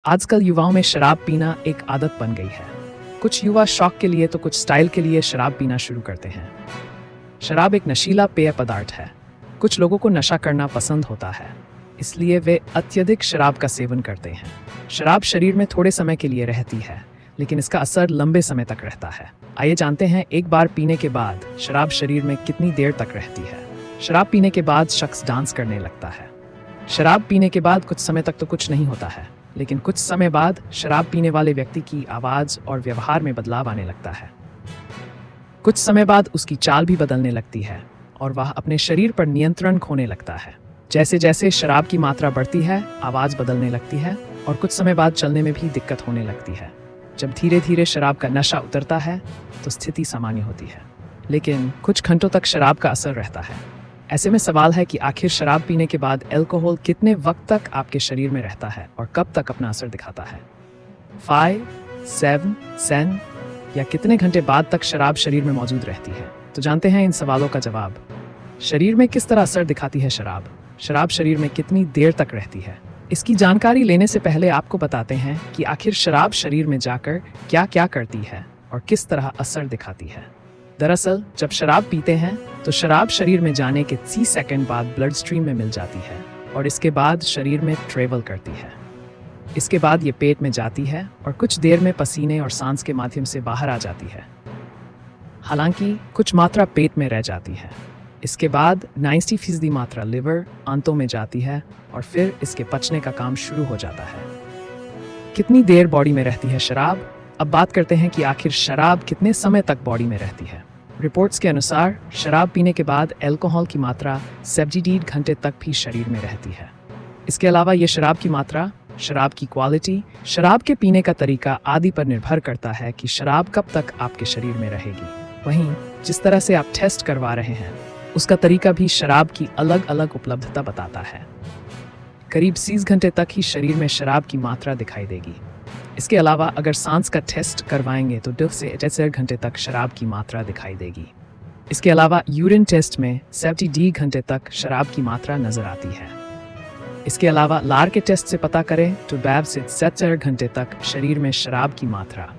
आजकल युवाओं में शराब पीना एक आदत बन गई है। कुछ युवा शौक के लिए तो कुछ स्टाइल के लिए शराब पीना शुरू करते हैं। शराब एक नशीला पेय पदार्थ है। कुछ लोगों को नशा करना पसंद होता है, इसलिए वे अत्यधिक शराब का सेवन करते हैं। शराब शरीर में थोड़े समय के लिए रहती है, लेकिन इसका असर लंबे समय तक रहता है। आइए जानते हैं एक बार पीने के बाद शराब शरीर में कितनी देर तक रहती है। शराब पीने के बाद शख्स डांस करने लगता है। शराब पीने के बाद कुछ समय तक तो कुछ नहीं होता है, लेकिन कुछ समय बाद शराब पीने वाले व्यक्ति की आवाज़ और व्यवहार में बदलाव आने लगता है। कुछ समय बाद उसकी चाल भी बदलने लगती है और वह अपने शरीर पर नियंत्रण खोने लगता है। जैसे जैसे शराब की मात्रा बढ़ती है, आवाज़ बदलने लगती है और कुछ समय बाद चलने में भी दिक्कत होने लगती है। जब धीरे धीरे शराब का नशा उतरता है तो स्थिति सामान्य होती है, लेकिन कुछ घंटों तक शराब का असर रहता है। ऐसे में सवाल है कि आखिर शराब पीने के बाद अल्कोहल कितने वक्त तक आपके शरीर में रहता है और कब तक अपना असर दिखाता है। 5, 7, 10 या कितने घंटे बाद तक शराब शरीर में मौजूद रहती है। तो जानते हैं इन सवालों का जवाब। शरीर में किस तरह असर दिखाती है शराब? शराब शरीर में कितनी देर तक रहती है? इसकी जानकारी लेने से पहले आपको बताते हैं कि आखिर शराब शरीर में जाकर क्या क्या करती है और किस तरह असर दिखाती है। दरअसल जब शराब पीते हैं तो शराब शरीर में जाने के 30 सेकंड बाद ब्लड स्ट्रीम में मिल जाती है और इसके बाद शरीर में ट्रेवल करती है। इसके बाद ये पेट में जाती है और कुछ देर में पसीने और सांस के माध्यम से बाहर आ जाती है। हालांकि कुछ मात्रा पेट में रह जाती है। इसके बाद 90% मात्रा लिवर, आंतों में जाती है और फिर इसके पचने का काम शुरू हो जाता है। कितनी देर बॉडी में रहती है शराब? अब बात करते हैं कि आखिर शराब कितने समय तक बॉडी में रहती है। रिपोर्ट्स के अनुसार शराब पीने के बाद अल्कोहल की मात्रा 78 घंटे तक भी शरीर में रहती है। इसके अलावा ये शराब की मात्रा, शराब की क्वालिटी, शराब के पीने का तरीका आदि पर निर्भर करता है कि शराब कब तक आपके शरीर में रहेगी। वहीं जिस तरह से आप टेस्ट करवा रहे हैं उसका तरीका भी शराब की अलग अलग उपलब्धता बताता है। करीब 30 घंटे तक ही शरीर में शराब की मात्रा दिखाई देगी। इसके अलावा अगर सांस का टेस्ट करवाएंगे तो 2 से 8 घंटे तक शराब की मात्रा दिखाई देगी। इसके अलावा यूरिन टेस्ट में 70 घंटे तक शराब की मात्रा नजर आती है। इसके अलावा लार के टेस्ट से पता करें तो 12 से 17 घंटे तक शरीर में शराब की मात्रा